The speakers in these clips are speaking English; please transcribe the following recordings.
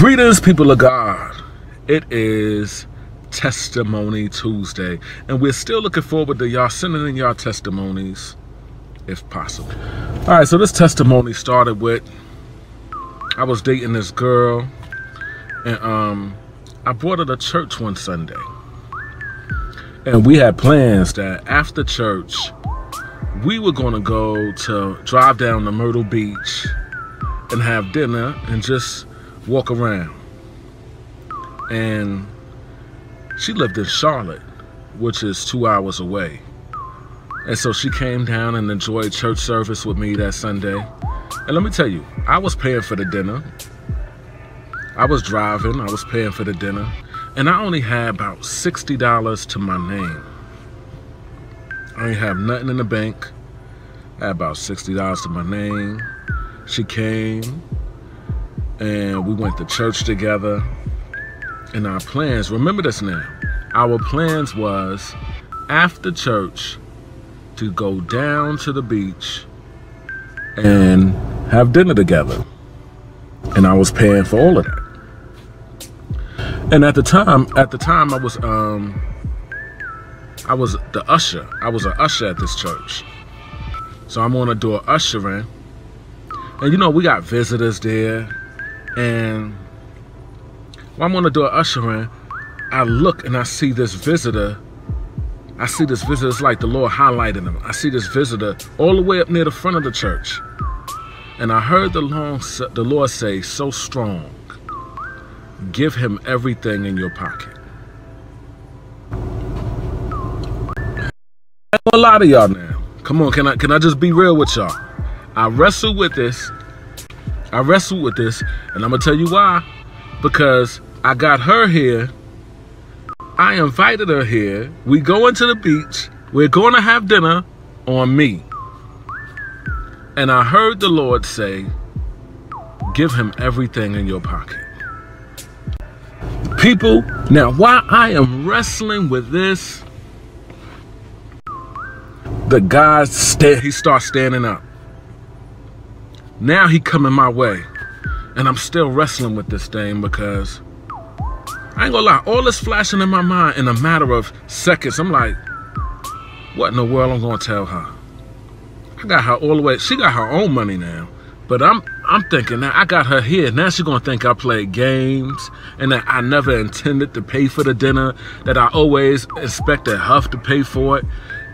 Greetings, people of God. It is Testimony Tuesday, and we're still looking forward to y'all sending in y'all testimonies if possible. All right, so this testimony started with, I was dating this girl, and I brought her to church one Sunday. And we had plans that after church, we were going to drive down to Myrtle Beach and have dinner and just walk around. And she lived in Charlotte, which is 2 hours away. And so she came down and enjoyed church service with me that Sunday. And let me tell you, I was paying for the dinner. I was driving, I was paying for the dinner. And I only had about $60 to my name. I didn't have nothing in the bank. I had about $60 to my name. She came and we went to church together. And our plans, remember this now, our plans was after church to go down to the beach and have dinner together. And I was paying for all of that. And at the time I was the usher. I was an usher at this church. So I'm on a door ushering. And you know, we got visitors there. And while I'm on the door ushering, I look and I see this visitor. It's like the Lord highlighted him. I see this visitor all the way up near the front of the church. And I heard the Lord say so strong, give him everything in your pocket. I know a lot of y'all now. Come on, can I just be real with y'all? I wrestled with this, and I'm gonna tell you why. Because I got her here, I invited her here, we going to the beach, we're going to have dinner on me. And I heard the Lord say, give him everything in your pocket. People, now why I am wrestling with this, the guy, he starts standing up. Now he coming my way. And I'm still wrestling with this thing because, I ain't gonna lie, all this flashing in my mind in a matter of seconds. I'm like, what in the world I'm gonna tell her? I got her all the way, she got her own money now. But I'm thinking that I got her here. Now she's gonna think I played games and that I never intended to pay for the dinner, that I always expected her to pay for it,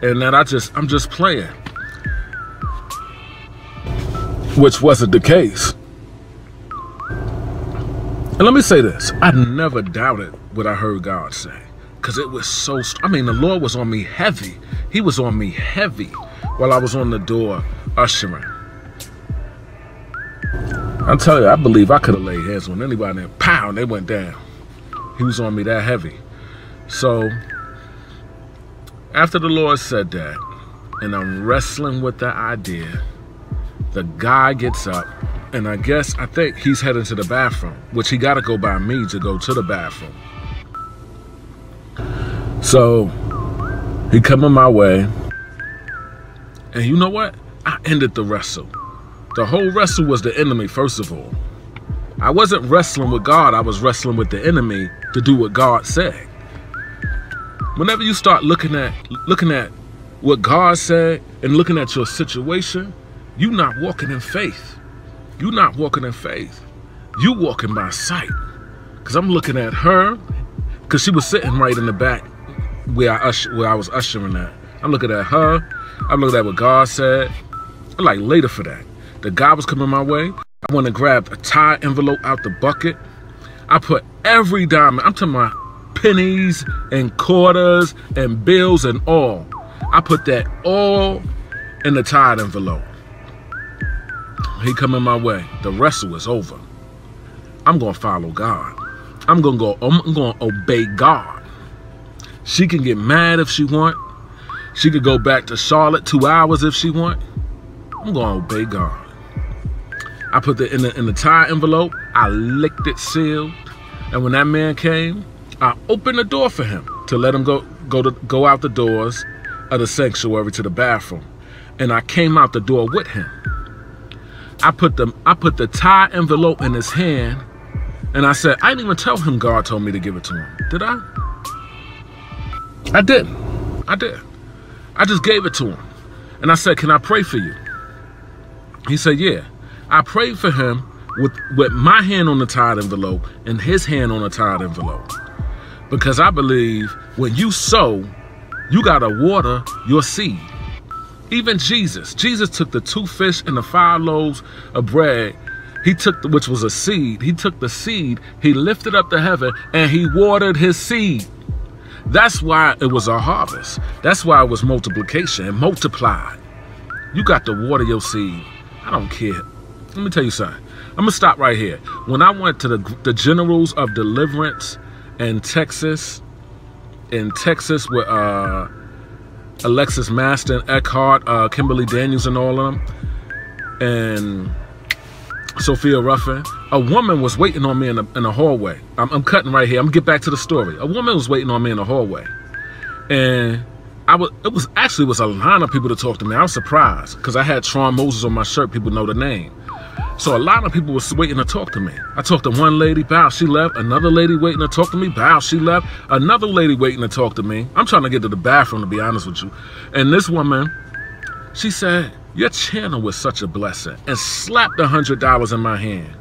and that I'm just playing. Which wasn't the case. And let me say this, I never doubted what I heard God say. Because it was so, the Lord was on me heavy. He was on me heavy while I was on the door ushering. I'll tell you, I believe I could have laid hands on anybody and pow, they went down. He was on me that heavy. So, after the Lord said that, and I'm wrestling with the idea, the guy gets up, and I think he's heading to the bathroom, which he got to go by me to go to the bathroom. So he coming my way, and you know what? I ended the wrestle. The whole wrestle was the enemy, first of all. I wasn't wrestling with God, I was wrestling with the enemy to do what God said. Whenever you start looking at what God said and looking at your situation, you're not walking in faith. You're not walking in faith. You walking by sight. Because I'm looking at her, because she was sitting right in the back where I was ushering at. I'm looking at her. I'm looking at what God said. I'm like, later for that. The guy was coming my way. I went and grabbed a tie envelope out the bucket. I put every dime, I'm talking about pennies and quarters and bills and all. I put that all in the tie envelope. He coming my way. The wrestle is over. I'm gonna follow God. I'm gonna obey God. She can get mad if she want. She could go back to Charlotte 2 hours if she want. I'm gonna obey God. I put it in the tie envelope. I licked it sealed. And when that man came, I opened the door for him to let him go out the doors of the sanctuary to the bathroom. And I came out the door with him. I put the tie envelope in his hand, And I said, I didn't even tell him God told me to give it to him. Did I? I didn't. I did. I just gave it to him. And I said, can I pray for you? He said, yeah. I prayed for him with my hand on the tithe envelope and his hand on the tithe envelope. Because I believe when you sow, you got to water your seed. Even Jesus took the 2 fish and the 5 loaves of bread. He took, which was a seed. He took the seed, he lifted up to heaven, and he watered his seed. That's why it was a harvest. That's why it was multiplication. It multiplied. You got to water your seed. I don't care. Let me tell you something. I'm going to stop right here. When I went to the Generals of Deliverance in Texas with Alexis Maston, Eckhart, Kimberly Daniels, and all of them, and Sophia Ruffin, a woman was waiting on me in the hallway. I'm cutting right here. I'm going to get back to the story. A woman was waiting on me in the hallway. And it was a line of people to talk to me. I was surprised because I had Tron Moses on my shirt. People know the name. So a lot of people was waiting to talk to me. I talked to one lady, bow, she left. Another lady waiting to talk to me, bow, she left. Another lady waiting to talk to me. I'm trying to get to the bathroom, to be honest with you. And this woman, she said, your channel was such a blessing, and slapped $100 in my hand.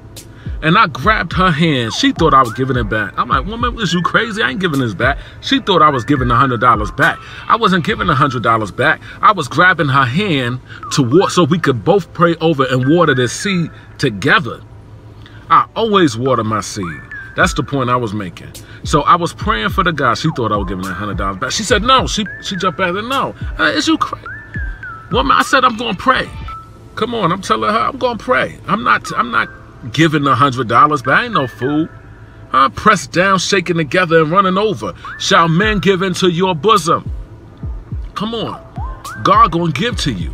And I grabbed her hand. She thought I was giving it back. I'm like, woman, is you crazy? I ain't giving this back. She thought I was giving the $100 back. I wasn't giving the $100 back. I was grabbing her hand to water so we could both pray over and water this seed together. I always water my seed. That's the point I was making. So I was praying for the guy. She thought I was giving that $100 back. She said, no. She jumped back and no. Is you crazy? Woman, I said, I'm going to pray. Come on, I'm telling her, I'm going to pray. I'm not giving the $100 back. I ain't no fool. I'm pressed down, shaking together, and running over. Shall men give into your bosom? Come on. God gonna give to you.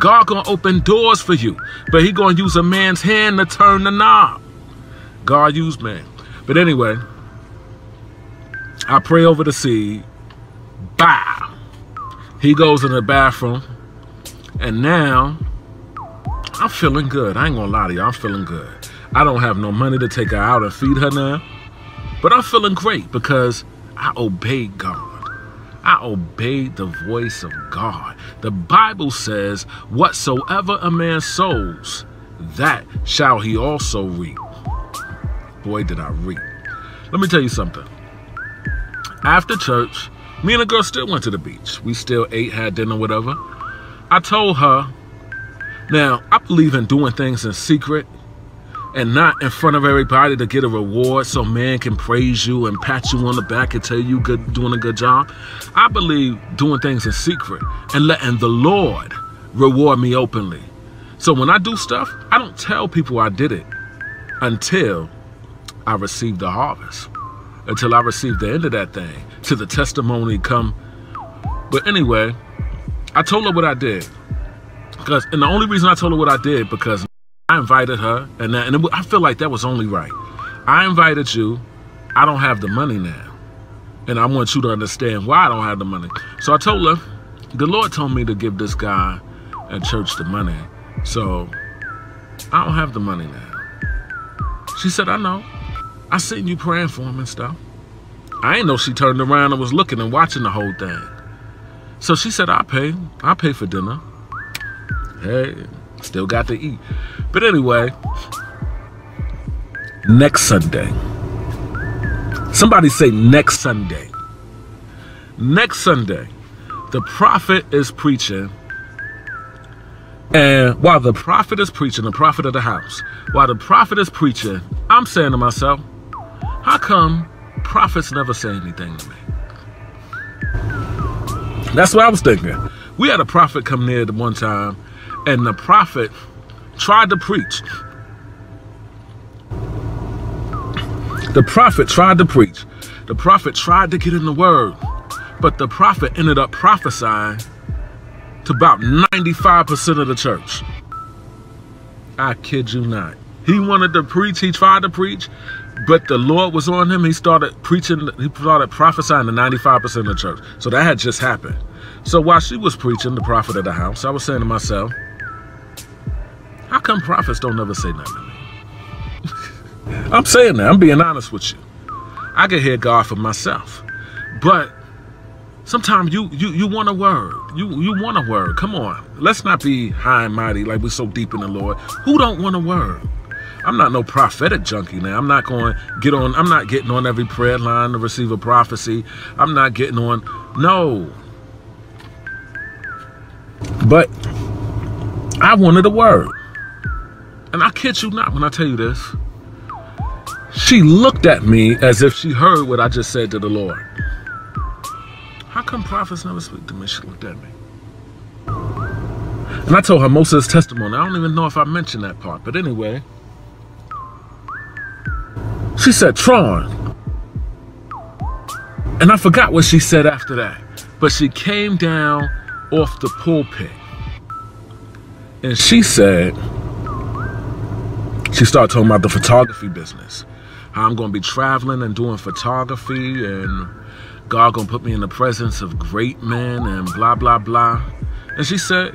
God gonna open doors for you. But he gonna use a man's hand to turn the knob. God used man. But anyway, I pray over the seed. Bow. He goes in the bathroom. And now, I'm feeling good. I ain't gonna lie to you, I'm feeling good. I don't have no money to take her out and feed her now. But I'm feeling great because I obeyed God. I obeyed the voice of God. The Bible says, whatsoever a man sows, that shall he also reap. Boy, did I reap. Let me tell you something. After church, me and the girl still went to the beach. We still ate, had dinner, whatever. I told her, now, I believe in doing things in secret and not in front of everybody to get a reward so man can praise you and pat you on the back and tell you doing a good job. I believe doing things in secret and letting the Lord reward me openly. So when I do stuff, I don't tell people I did it until I receive the harvest, until I receive the end of that thing, till the testimony come. But anyway, I told her what I did. And the only reason I told her what I did, because I invited her, and I feel like that was only right. I invited you. I don't have the money now. And I want you to understand why I don't have the money. So I told her, the Lord told me to give this guy at church the money. So I don't have the money now. She said, I know. I seen you praying for him and stuff. I ain't know she turned around and was looking and watching the whole thing. So she said, I'll pay for dinner. Hey, still got to eat. But anyway, next Sunday. Somebody say next Sunday. Next Sunday, the prophet is preaching. And while the prophet is preaching, the prophet of the house, while the prophet is preaching, I'm saying to myself, how come prophets never say anything to me? That's what I was thinking. We had a prophet come near the one time, and the prophet tried to preach. The prophet tried to preach. The prophet tried to get in the word. But the prophet ended up prophesying to about 95% of the church. I kid you not. He wanted to preach. He tried to preach. But the Lord was on him. He started preaching. He started prophesying to 95% of the church. So that had just happened. So while she was preaching, the prophet of the house, I was saying to myself, how come prophets don't ever say nothing to me? I'm saying that. I'm being honest with you. I can hear God for myself. But sometimes you want a word. You want a word. Come on. Let's not be high and mighty like we're so deep in the Lord. Who don't want a word? I'm not no prophetic junkie now. I'm not getting on every prayer line to receive a prophecy. I'm not getting on. No. But I wanted a word. And I kid you not when I tell you this. She looked at me as if she heard what I just said to the Lord. How come prophets never speak to me? She looked at me. And I told her most of his testimony. I don't even know if I mentioned that part. But anyway. She said, Tron. And I forgot what she said after that. But she came down off the pulpit. And she said, she started talking about the photography business. How I'm going to be traveling and doing photography, and God going to put me in the presence of great men and blah, blah, blah. And she said,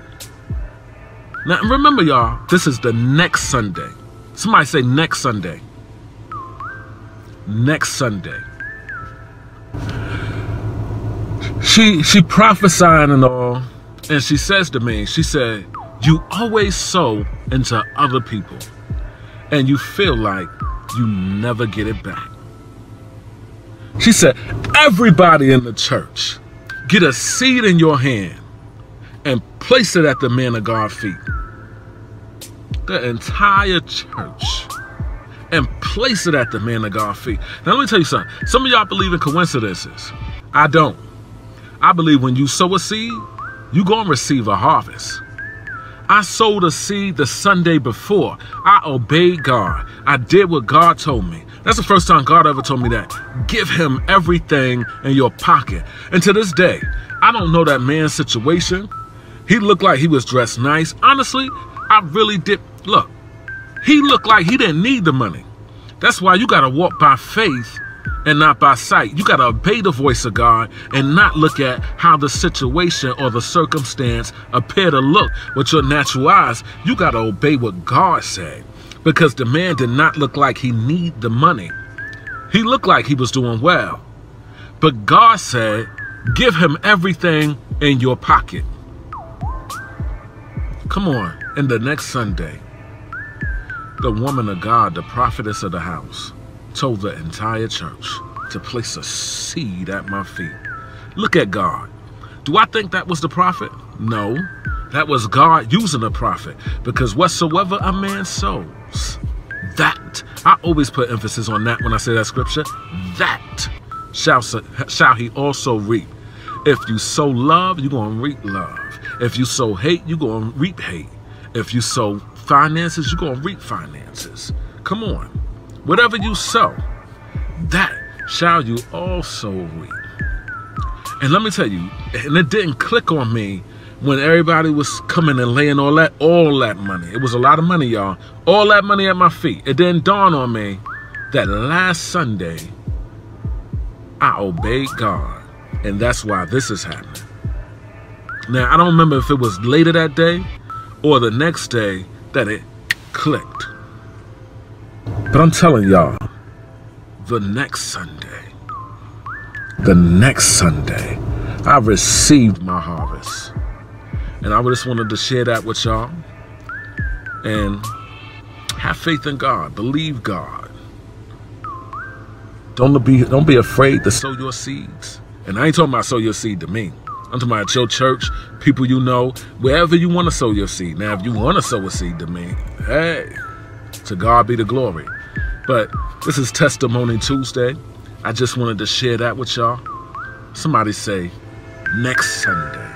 now remember y'all, this is the next Sunday. Somebody say next Sunday. Next Sunday. She prophesied and all, and she says to me, she said, you always sow into other people, and you feel like you never get it back. She said, everybody in the church, get a seed in your hand and place it at the man of God's feet. The entire church. And place it at the man of God's feet. Now let me tell you something. Some of y'all believe in coincidences. I don't. I believe when you sow a seed, you're going to receive a harvest. I sowed a seed the Sunday before. I obeyed God. I did what God told me. That's the first time God ever told me that. Give him everything in your pocket. And to this day, I don't know that man's situation. He looked like he was dressed nice. Honestly, I really did. Look, he looked like he didn't need the money. That's why you got to walk by faith and not by sight. You got to obey the voice of God and not look at how the situation or the circumstance appear to look with your natural eyes. You got to obey what God said, because the man did not look like he needed the money. He looked like he was doing well. But God said, give him everything in your pocket. Come on. And the next Sunday, the woman of God, the prophetess of the house, told the entire church to place a seed at my feet. Look at God. Do I think that was the prophet? No. That was God using a prophet. Because whatsoever a man sows, that, I always put emphasis on that when I say that scripture, that shall he also reap. If you sow love, you're going to reap love. If you sow hate, you're going to reap hate. If you sow finances, you're going to reap finances. Come on. Whatever you sow, that shall you also reap. And let me tell you, and it didn't click on me when everybody was coming and laying all that money. It was a lot of money, y'all. All that money at my feet. It didn't dawn on me that last Sunday, I obeyed God. And that's why this is happening. Now, I don't remember if it was later that day or the next day that it clicked. But I'm telling y'all, the next Sunday, I received my harvest. And I just wanted to share that with y'all. And have faith in God. Believe God. Don't be afraid to sow your seeds. And I ain't talking about sow your seed to me. I'm talking about your church, people you know, wherever you want to sow your seed. Now, if you want to sow a seed to me, hey, to God be the glory. But this is Testimony Tuesday. I just wanted to share that with y'all. Somebody say, next Sunday.